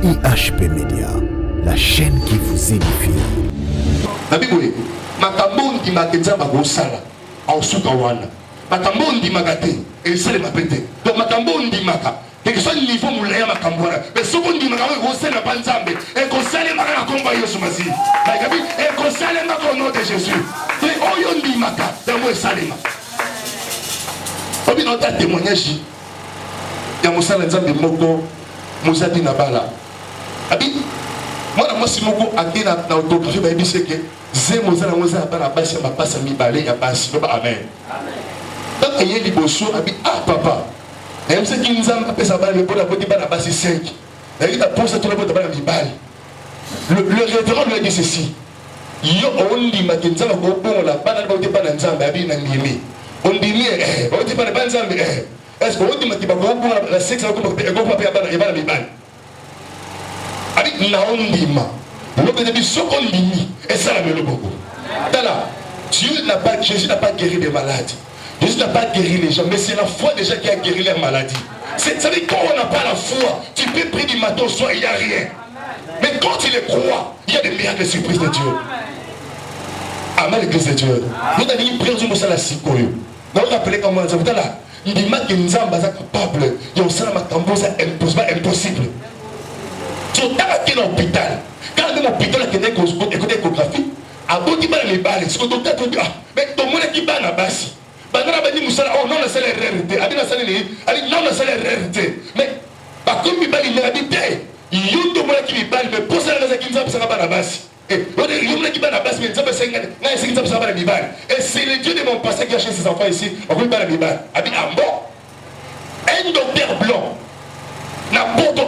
IHP Média, la chaîne qui vous édifie. Nabiboye, makambo ndimaka nzamba gosala ausuka wana. Makambo ndimaka te esale mapete. Donc makambo ndimaka que soit niveau moulaya makambo wana. Mais soko ndimaka gosala pa nzambe et gosala maka na komba Yesu Masihi. Nakabi et gosala maka au nom de Jésus. Et oyo ndimaka yango esalema. Obi nota témoignage ya mosala nzambe moko mozadi na bala. Abi moi moi si moko akina na autographie ba ebise ke ze mozala mozala bana basi ba pasa mibale ya basi ba amen. Donc ayé liboso abi ah papa. Même ce qui nous a pesa bala le bona boti bana basi 5. Et il a posé tout le monde bana mibale. Le révérend lui a dit ceci. Yo ondi makinza ko bongo la bana boti bana nzambe abi na ngimi. Ondimi boti bana nzambe est-ce que ondi makiba ko bongo la sexe ko ko pa bana mibale. Avec la ondima, le bisoko limi, et ça la meloboko. Jésus n'a pas guéri des malades. Jésus n'a pas guéri les gens, mais c'est la foi déjà qui a guéri les maladies. Ça veut dire quand on n'a pas la foi, tu peux prier du matin au soir, il n'y a rien. Mais quand tu les crois, il y a des miracles et surprises de Dieu. Amen, l'église de Dieu. Nous avons une prière du Moussala Sikoyo. Nous avons rappelé comment nous avons là. Il dit que nous sommes capables. Il y a aussi impossible. Tu es dans l'hôpital. Quand tu es dans l'hôpital, tu es écouté l'échographie. Avant tu vas les balles, ce que tu as dit, mais ton monde qui va à la base. Oh non, c'est l'erreur. Non, c'est l'erreur. Mais comme il va l'habiter, il y a un monde qui va mais pour ça, il y a un la base. Et c'est le Dieu de mon passé qui a acheté ses enfants ici. On va la Bible. Un docteur blanc. N'importe où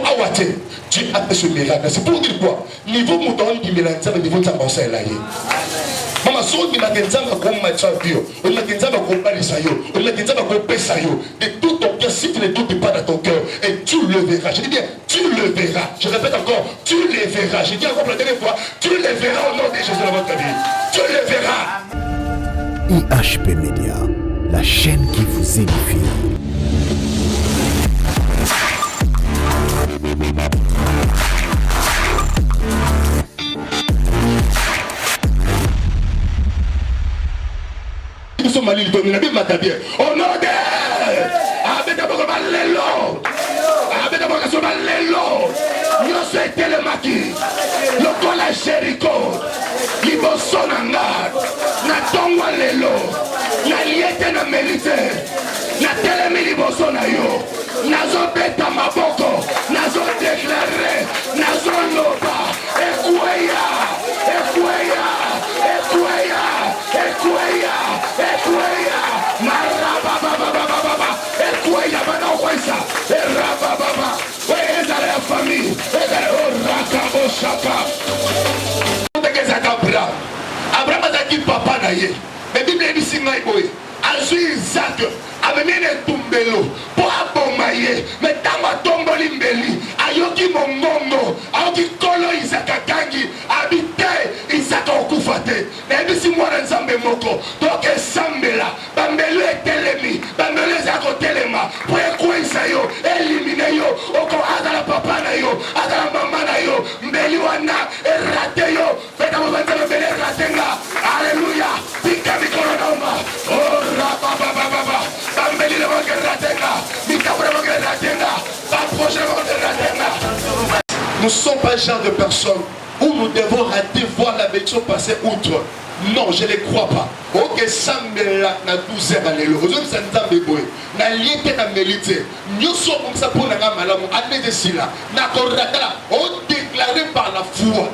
Dieu a fait ce miracle. C'est pour dire quoi? Niveau mouton qui mélange ça, niveau de sa pensée là. Maman, si on dit que tu as un match-up, on a dit que tu as un balisayo, on a dit que tu as un pesayo. De tout ton cœur, si tu ne doutes pas dans ton cœur, et tu le verras. Je dis bien, tu le verras. Je répète encore, tu le verras. Je dis encore la dernière fois, tu le verras au nom de Jésus dans votre vie. Tu le verras. IHP Média, la chaîne qui vous édifie. Nous sommes allés au nom de Abedaboro, nous sommes télémaki, le collège Jéricho, Liboso Nanga, Natongwa Lelo, Naliete na Melite, Natelemi Liboso na yo, Nazo Beta Maboko, Nazo déclaré, Nazo Loba, Ekweya, Marababa, Ekweya, Manokwesa, Erababa, Ezale la famille, Ezale Orakabo Shaka. Abraham a dit papa naïe, mais Bible dit si naïe boy, Azui Isaac, amené tumbelo, pour abomaye, mais tama tomboli mbeli, ayoki mongongo, ayoki kolo Isaac akangi, habité Isaac okufate, mais si moi nzambe moko, donc sambela, bambelu etelemi, bambelu ezako telema, pour ekwe isayo, éliminer yo, oko agala papa na yo, agala mama na yo, mbeli wana, erate yo, feta mo banzala mbeli eratenga, alléluia, pika mikoro nauma, oh rababababa, bambeli le moke eratenga, mikabure moke eratenga, baproche moke eratenga. Nous ne sommes pas le genre de personnes où nous devons rater, voir la bénédiction passer outre. Non, je ne les crois pas. Ok, ça me l'a na 12 heures à l'élo. Aujourd'hui, ça nous a béboué. Na liété na mérité. Nous sommes comme ça pour la gamme à l'amour. Admet de cela. Na korata. On déclaré par la foi.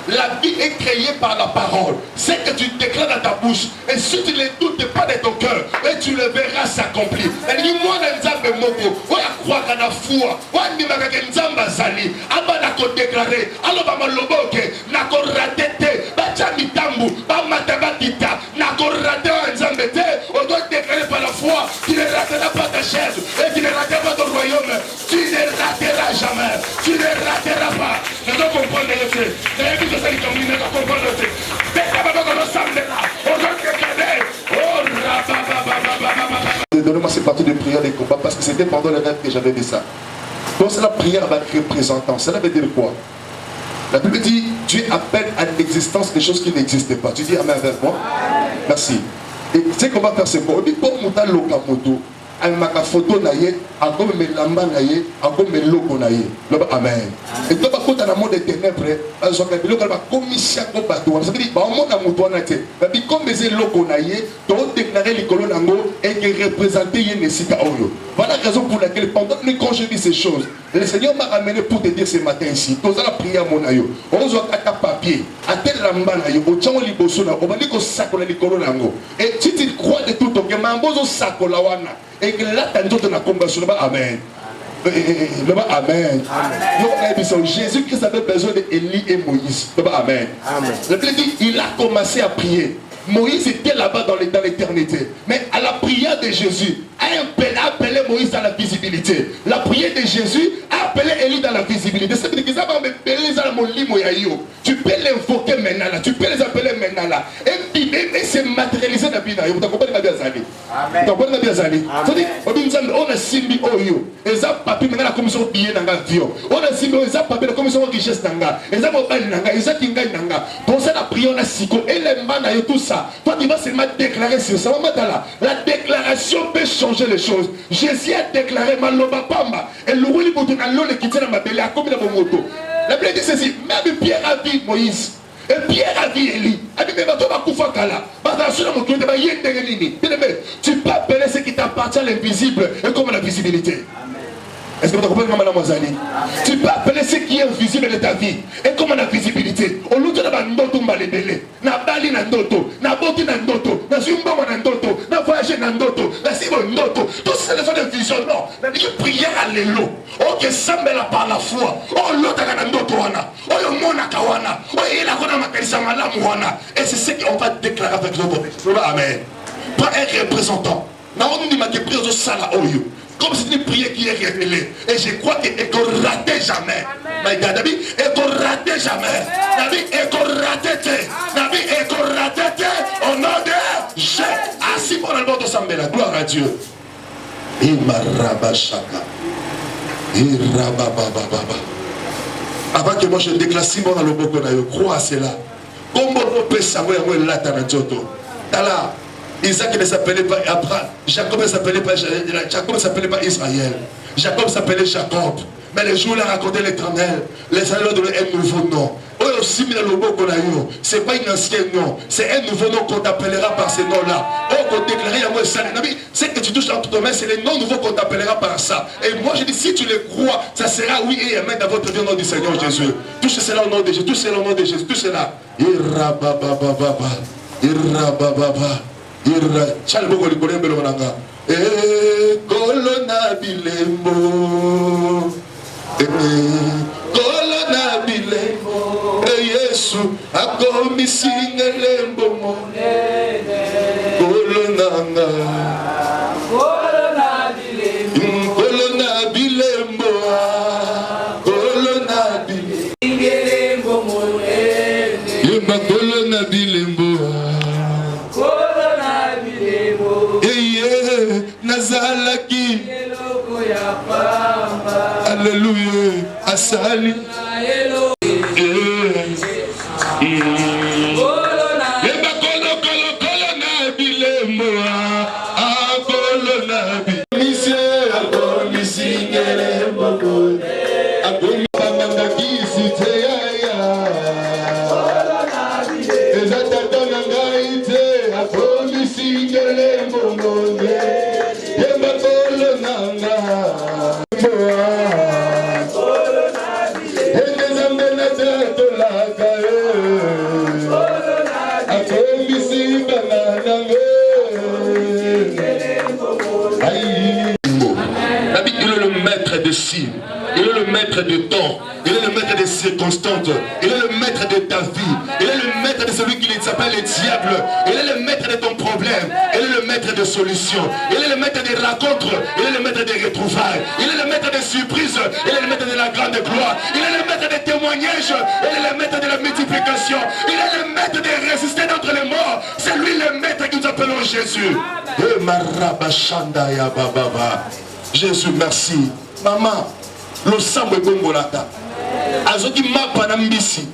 La vie est créée par la parole. C'est que tu déclares dans ta bouche. Et si tu ne le doutes pas de ton cœur, et tu le verras s'accomplir. Elle dit, moi, Nzambe Moko, on a croire à la foi. On a dit, Nzamba Zali. Aba na ko déclaré. Alors, ma loboke. Na ko ratete. Bacha mitambu. Ba matabatita. Na ko raté Nzambe te. On doit déclarer par la foi. Tu ne rateras pas ta chaise. Et tu ne rateras pas ton royaume. Tu ne rateras jamais. Tu ne rateras pas. Je dois comprendre le fait. J'ai vu que ça dit comme il ne doit comprendre le fait. Mais ça va pas qu'on ressemble là. On doit déclarer. Oh, rabababababababa. Donnez-moi ces parties de prière des combats parce que c'était pendant le rêve que j'avais dit ça. Donc c'est la prière avec représentant. Cela veut dire quoi? La Bible dit, Dieu appelle à l'existence des choses qui n'existent pas. Tu dis amen avec moi? Merci. Et tu sais qu'on va faire, c'est quoi? On dit, pour monter l'okamoto, elle m'a photo naïe, à comme mes lamba naïe, à comme mes logos naïe. Amen. Et toi, par contre, dans le monde des ténèbres, parce que le local va commisser à bateau. Ça veut dire, on monte à mon naïe. Mais comme mes logos naïe, tu as déclaré les colons nango et qui représentait Yenesika Oyo. Voilà la raison pour laquelle, pendant que quand je dis ces choses, le Seigneur m'a ramené pour te dire ce matin ici. Tu as la prière mon naïe. On doit à ta papier, à tel lamba naïe, au tchao liboso na, on va dire que ça qu'on a les colons nango. Et si tu crois de tout ton cœur, mambozo sako la wana. Et que là, tu as dit na combat. Amen. Amen. Jésus-Christ avait besoin d'Élie et Moïse. Amen. La Bible dit, il a commencé à prier. Moïse était là-bas dans l'éternité. Mais à la prière de Jésus, a appelé Moïse dans la visibilité. La prière de Jésus a appelé Élie dans la visibilité. C'est dire qu'ils tu peux l'invoquer maintenant là. Tu peux les appeler maintenant là. Et puis, c'est matérialisé dans la vie. Vous comprenez bien ça? Vous comprenez bien ça? C'est-à-dire, on a simbi oyo. Et ça, papi, maintenant la commission billet dans l'avion. On a simbi oyo. Ça, papi, la commission richesse nanga. Et ça, mobile nanga. Et ça, kinga nanga. Pour ça, la prière, on a siko. Et les mains, et tout ça. Toi, tu vas seulement déclarer sur ça. La déclaration peut changer les choses. Jésus a déclaré Maloba Pamba. Et le roi Liboto n'a l'eau qui tient dans ma belle. A comme dans mon moto. La Bible dit ceci. Même Pierre a dit Moïse. Et Pierre a dit Élie. Tu peux appeler ce qui t'appartient à l'invisible et comme à la visibilité. Est-ce que vous comprenez, Maman Mozali? Tu peux appeler ce qui est invisible de ta vie et comme la visibilité. Au lieu de la ndoto mbalebele, na bali na ndoto, na boti na ndoto, na zumba na ndoto, na voyager na ndoto, na sibo ndoto. Tout ça, c'est des visions. Non, mais une prière à l'élo. Oh, que sambela par la foi. Oh, l'autre a na ndoto wana. Oh, le mona kawana. Oh, il a kona makalisa malamu wana. Et c'est ce qu'on va déclarer avec l'autre. Amen. Pas un représentant. Na on dit ma que prière au sala oyo. Comme c'est une prière qui est révélée. Et je crois qu'elle ne raté jamais. Mais David, elle ne raté jamais. David, elle ne raté. David, elle ne raté. Au nom de Jésus. Assis pour le nom de Sambela. Gloire à Dieu. Avant que moi je déclare Simon dans le boko, je crois à cela. Comment on peut savoir où est là dans le Joto? Tala. Isaac ne s'appelait pas Abraham, Jacob ne s'appelait pas Israël, Jacob s'appelait Jacob. Mais les jours où il a raconté l'Éternel, les Seigneur donné un nouveau nom. C'est pas un ancien nom, c'est un nouveau nom qu'on t'appellera par ce nom-là. C'est que tu touches dans ton main, c'est le nom nouveau qu'on t'appellera par ça. Et moi je dis, si tu le crois, ça sera oui et amen dans votre vie au nom du Seigneur Jésus. Touche cela au nom de Jésus, touche cela au nom de Jésus, touche cela. Chalboko likolembele wananga kolona bilembo kolona bilembo Yesu akomisinga lembo monene kolonanga kolona bilembo kolona bilembo monene yemba kolona bilembo Nazalaki Alléluia Asali il est le maître de temps, il est le maître des circonstances, il est le maître de ta vie, il est le maître de celui qui s'appelle le diable, il est le maître de ton problème, il est le maître de solutions, il est le maître des rencontres, il est le maître des retrouvailles, il est le maître des surprises, il est le maître de la grande gloire, il est le maître des témoignages, il est le maître de la multiplication, il est le maître de résister d'entre les morts, c'est lui le maître que nous appelons Jésus. Jésus, merci. Maman, le sambo ebongolaka azoki mapa na mbisi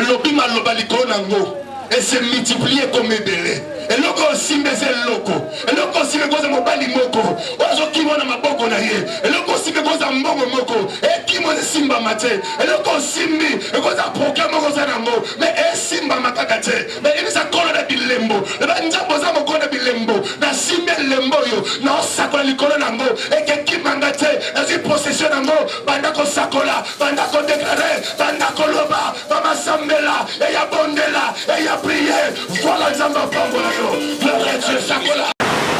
lobi maloba likolo nango et se multiplier comme ebele eloko osimba eza eloko eloko osimba ekoza mobali moko ozokima na maboko na ye eloko osimba ekoza mbongo moko ekimo esimbama te eloko osimbi ekoza programe moko oza nango me esimbama kaka te me ebisa kolo na bilembo eba nzambo oza mokolo na bilembo nasimbi elembo oyo naosakola likolo nango ekekimanga te nazwi possession nango banda kosakola banda kodeklare banda koloba bamasambela eyabondela eyapriye voilà nzambe apambola.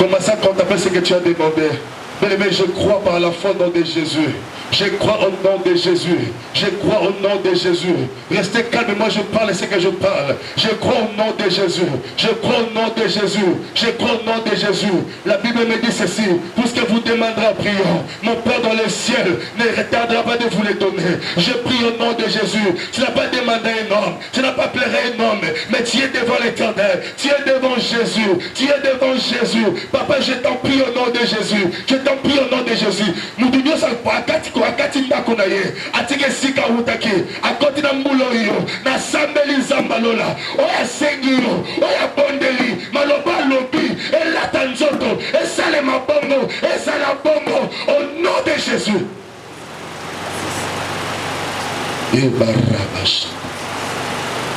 Comment ça quand t'appelles ce que tu as demandé? Mais je crois par la foi au nom de Jésus. Je crois au nom de Jésus. Je crois au nom de Jésus. Restez calme, moi je parle ce que je parle. Je crois au nom de Jésus. Je crois au nom de Jésus. Je crois au nom de Jésus. La Bible me dit ceci. Tout ce que vous demanderez en priant, mon Père dans le ciel ne retardera pas de vous les donner. Je prie au nom de Jésus. Tu n'as pas demandé un homme. Tu n'as pas pleuré un homme. Mais tu es devant l'Éternel. Tu es devant Jésus. Tu es devant Jésus. Papa, je t'en prie au nom de Jésus. Je t'en prie au nom de Jésus. Akati ndako na ye atike sika utaki akoti na mbulo yo na sambeli zambalola oya sengiro oya bondeli maloba lobi elata nzoto esale mabongo esala bongo au nom de Jésus. Et barabash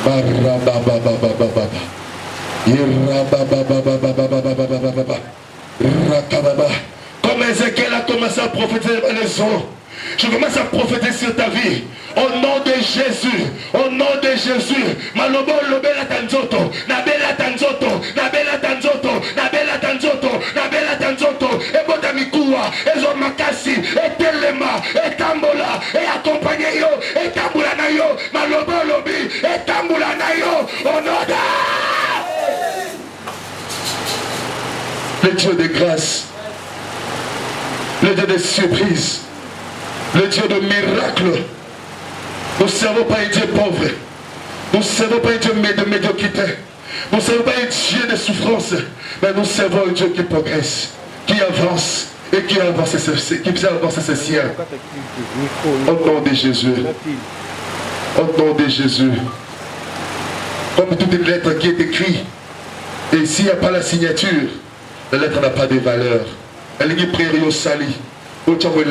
barababababababa irabababababababa rakababa. Comme Ézéchiel a commencé à prophétiser la leçon, je commence à prophétiser sur ta vie. Au nom de Jésus. Au nom de Jésus. Malobo lobela tanzoto. Nabela tanzoto. Nabela tanzoto. Nabela tanzoto. Nabela tanzoto. Ebota mikuwa. Ezo makasi. Etelema. Etambola. Et accompagné yo. Etambula na yo. Malobo lobi. Etambula na yo. Au nom de... Le Dieu de grâce. Le Dieu de surprise. Le Dieu de miracle. Nous ne servons pas un Dieu pauvre. Nous ne servons pas un Dieu de médiocrité. Nous ne servons pas un Dieu de souffrance. Mais nous servons un Dieu qui progresse, qui avance et qui avance ses cieux. Au nom de Jésus. Au nom de Jésus. Comme toute une lettre qui est écrite, et s'il n'y a pas la signature, la lettre n'a pas de valeur. Elle est prière au sali. Au tchamoué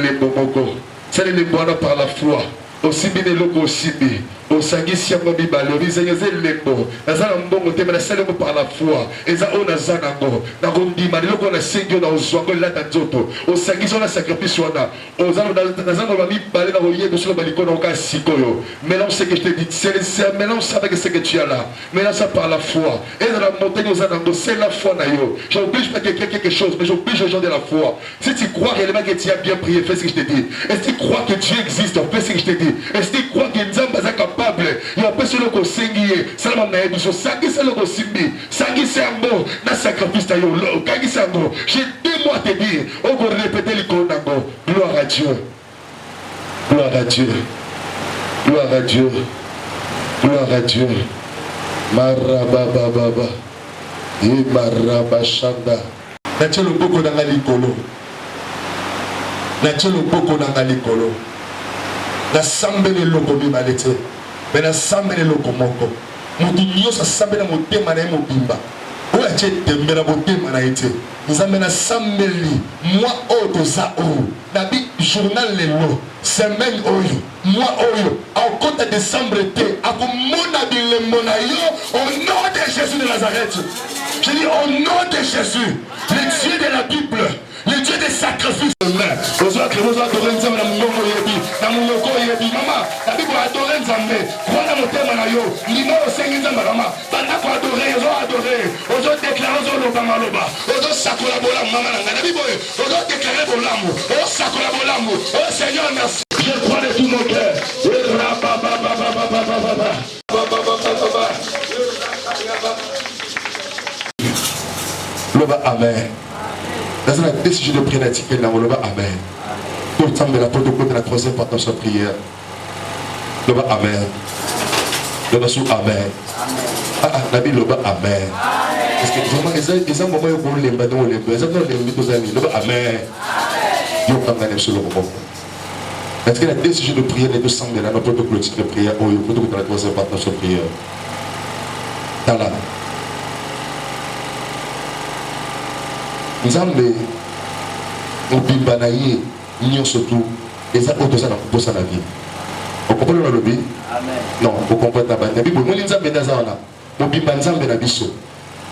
c'est le bois par la foi. Aussi bien le logo aussi bien. Au sanguis bibale, au visage lembo. Nazana mbongo te na selemo par la foi. Eza ona zanango. Na gondi ma loko na sengyo na ozwango la tanzoto. Au sanguis on a sacrifice wana. Au nazana ba bibale na oye de sur baliko na oka sikoyo. Mélange ce que je te dis, c'est mélange ça avec ce que tu as là. Mélange ça par la foi. Et dans la montagne aux zanango, c'est la foi na yo. J'oblige pas quelque chose, mais j'oblige les gens de la foi. Si tu crois réellement que tu as bien prié, fais ce que je te dis. Est-ce que tu crois que Dieu existe, fais ce que je te dis. Est-ce que tu crois que Nzamba est capable? Il y a personne qui s'enguille. C'est la même chose. Sangi c'est le simbi. Sangi c'est un mot. Na sacrifice tayo. Kangi c'est un mot. J'ai 2 mois à te dire. On va répéter l'icône nango. Gloire à Dieu. Gloire à Dieu. Gloire à Dieu. Gloire à Dieu. Marabababa. Et marabashanda. Natie le boko dans la licolo. Natie le boko dans la licolo. Na sambele loko bibalete. Mais na sambele loko moko. Mutu nyosa sambele motema na mobimba. Oya che tembela motema na ete. Nzambe na sambeli moi oyo za oyo. Na bi journal lelo semaine oyo. Moi oyo au compte de décembre te akomona bilembo na yo au nom de Jésus de Nazareth. Je dis au nom de Jésus, le Dieu de la Bible, le Dieu des sacrifices. Vous adorez Nzambe na munoko yebi, na munoko yebi mama. La Bible adore Nzambe. Voilà mon thème na yo. Limo osengi Nzambe mama. Banda ko adorer, ozo adorer, ozo déclarer ozo loba maloba, ozo sakola bola mama na la Bible, ozo déclarer bolamu, ozo sakola bolamu. Oh Seigneur merci. Je crois de tout mon cœur. Loba amen. Dans la décision de prier l'article là, loba amen. Tout le temps de la protocole de la 3e partie de prière. Loba amen. Loba sous amen. Ah Nabi loba amen. Parce que vraiment les hommes moment où les badons les hommes les amis loba amen. Yo quand même sur le moment. Est-ce qu'il y a deux sujets de prière, les 200 000 notre clôture de prière, oh, il faut que la troisième partage de prière. Tala. Nous avons obimba na ye nyonso tu eza otoza na kuposa na vie. Vous comprenez le lobby? Amen. Non, vous comprenez pas. Na Bible, moi nzambe na zaona. Obimba nzambe na biso.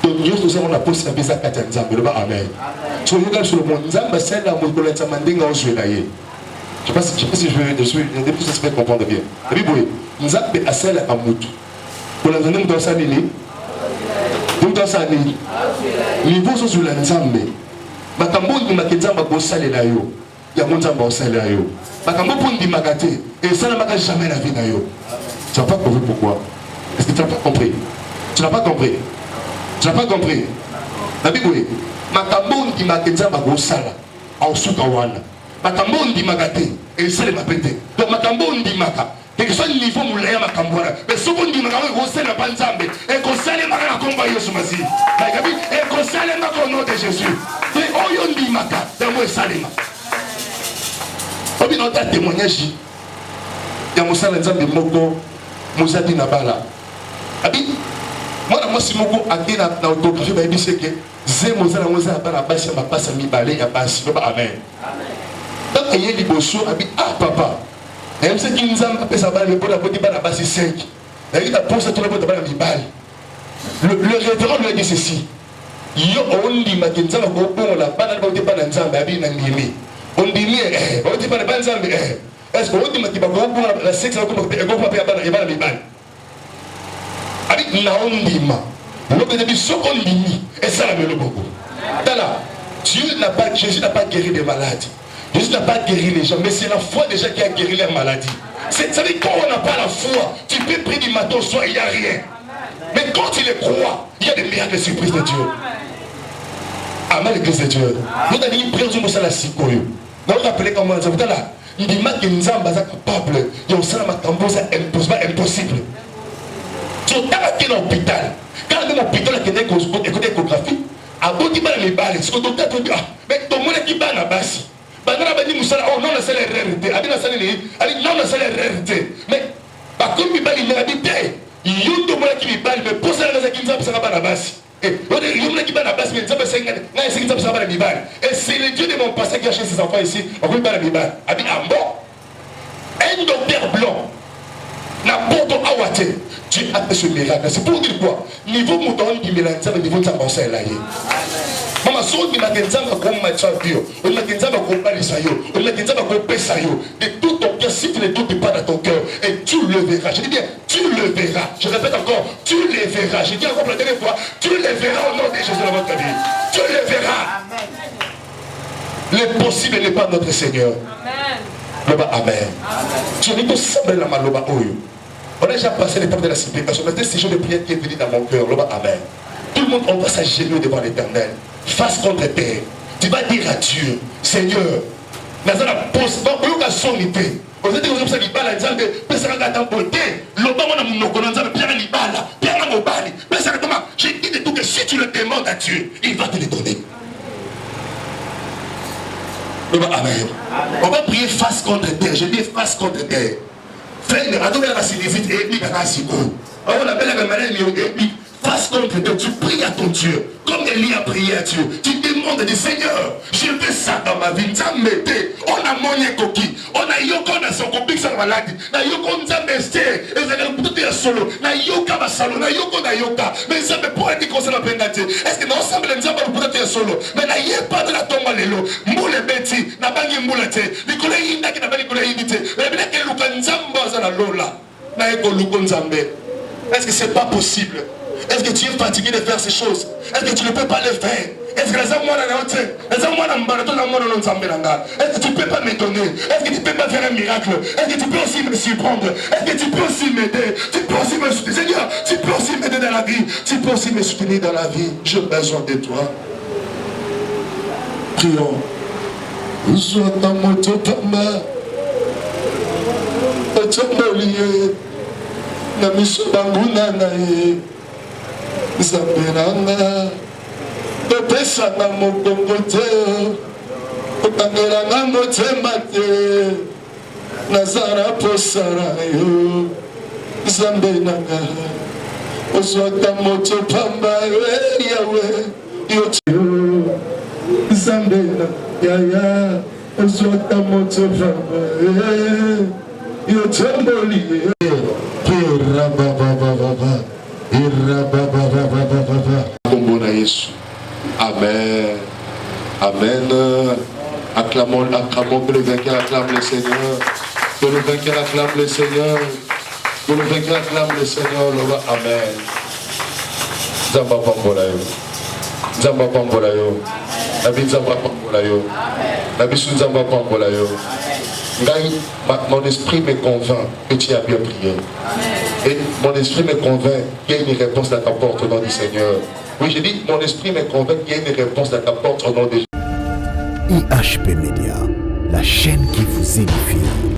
Donc nyonso za na posa bisa kati ya nzambe. Loba amen. So yoga sur le monde nzambe senda mo ko letsa mandinga ozwe na ye. Je sais pas si je vais comprendre bien. La Bible, nzambe asela amutu. Pour la nzambe ndo sanini. Ndo sanini. Niveau so la nzambe. Makambo ndi makenza bakosalela yo. Ya nzambe osalela yo. Makambo pundi magate et ça n'a pas jamais la vie na yo. Tu n'as pas compris pourquoi? Est-ce que tu n'as pas compris? Tu n'as pas compris? Tu n'as pas compris? La Bible, makambo ndi makenza bakosala ausuka wana. Makambo ndi magate et ça les mapete. Donc makambo ndi maka. Quel que soit le niveau moulaya makambo wana. Mais ce qu'on dit makambo kosala pa nzambe et kosala maka komba Yesu Masi. Bakabi et kosala maka au nom de Jésus. Et oyo ndi maka dans moi salima. Obi nota témoignage ya musala nzambe moko muzati na bala. Abi mwana mwasi moko akina na autographie ba ebiseke ze mozala mozala bana basi ma passa mi balé ya basi. Loba amen. Amen. Donc ayé liboso abi ah papa. Même ce qui nzambe apesa bala le bona boti bana basi 5. La ita posa tout le monde bana mi bali. Le révérend lui a dit ceci. Yo ondi makinzama ko bongo la bana boti bana nzambe abi na ndimi. On dit on dit pas les banzambe est-ce qu'on dit que ba la sexe ko ko pa bana e bana mi bana abi na on dit ma le que depuis ce qu'on dit et ça la melo beaucoup là Dieu n'a pas Jésus n'a pas guéri des malades. Jésus n'a pas guéri les gens mais c'est la foi déjà qui a guéri leurs maladies. Ça veut dire quand on n'a pas la foi, tu peux prier du matin au soir, il n'y a rien. Mais quand tu les crois, il y a des miracles et surprises de Dieu. Amen, l'église de Dieu. Nous avons une prière sur la sikoyo. Nous rappelez comment nous avons là. Il dit que nous sommes capables. Il y a aussi impossible. Tu es dans l'hôpital. Quand on est dans l'hôpital, on a écouté l'échographie. Avant qu'il les balles, ce que le docteur te dit, mais ton monde qui bat la base. Oh non, c'est la réalité. Non, c'est la réalité. Mais, comme il bat, il m'a dit, il y a tout le monde qui bat, mais pour ça, il n'y a pas la base. Et c'est le Dieu de mon passé qui a acheté ses enfants ici. On va pas la un docteur blanc n'importe où Dieu a fait ce miracle. C'est pour dire quoi? Niveau mouton qui mélange ça, niveau de sa conseil là. Maman, si on dit que tu as un match bio, on dit que tu as un balisayo, on dit que tu as un pesayo, de tout ton cœur, si tu ne doutes pas dans ton cœur, et tu le verras. Je dis bien, tu le verras. Je répète encore, tu le verras. Je dis encore la dernière fois, tu le verras au nom de Jésus dans votre vie. Tu le verras. L'impossible n'est pas notre Seigneur. Amen. Amen. Tu n'es pas semblé la maloba oyo. On a déjà passé l'étape de la supplication. Maintenant, c'est ce de prière qui est venu dans mon cœur. Amen. Tout le monde, on va s'agenouiller devant l'Éternel. Face contre terre. Tu vas dire à Dieu, Seigneur, dans la pose, donc, il y a son idée. Vous êtes comme ça, il parle à Dieu, mais ça va dans beauté. L'obama n'a mon connaissance, bien l'ibala, bien la mobali. Mais ça va j'ai dit de tout que si tu le demandes à Dieu, il va te le donner. Amen. On va prier face contre terre. Je dis face contre terre. Frère, la signifie et on appelle la manière face contre Dieu, tu pries à ton Dieu, comme Élie a prié à Dieu. Tu demandes, dis Seigneur, je veux ça dans ma vie. On a mon coquille, on a yoko, on a son copique sans maladie, on a yoko, on a besté, et ça a tout est solo, on a yoka, ma salon, on a yoko, on a yoka, mais ça me pourrait dire qu'on s'en a pris. Est-ce que nous ensemble, nous avons le peut-être solo, mais n'a y pas de la tombe à l'élo, moule bêti, n'a pas de moulate, les collègues n'a pas de collègues, mais bien que nous avons la lola, n'a yoko, nous avons. Est-ce que c'est pas possible? Est-ce que tu es fatigué de faire ces choses? Est-ce que tu ne peux pas les faire? Est-ce que tu ne peux pas m'étonner? Est-ce que tu ne peux pas faire un miracle? Est-ce que tu peux aussi me surprendre? Est-ce que tu peux aussi m'aider? Tu peux aussi me soutenir? Seigneur, tu peux aussi m'aider dans la vie. Tu peux aussi me soutenir dans la vie. J'ai besoin de toi. Prions. Zamberanga topesanga mokongo te okangelanga motema te nazara posara yo zambe nanga oswaka moto pamba yawe yo zambe na yaya oswaka moto pamba yo tomboli kombo na Yesu. Amen. Amen. Acclamons que le vainqueur acclame le Seigneur. Que le vainqueur acclame le Seigneur. Que le vainqueur acclame le Seigneur. Amen. Zamba pambola yo. Zamba pambola yo. Nabi zamba pambola yo. Nabi sou zamba pambola yo. Mon esprit me convainc que tu as bien prié. Et mon esprit me convainc qu'il y a une réponse à ta porte au nom du Seigneur. Oui, j'ai dit, mon esprit me convainc qu'il y a une réponse à ta porte au nom de Jésus. IHP Média, la chaîne qui vous édifie.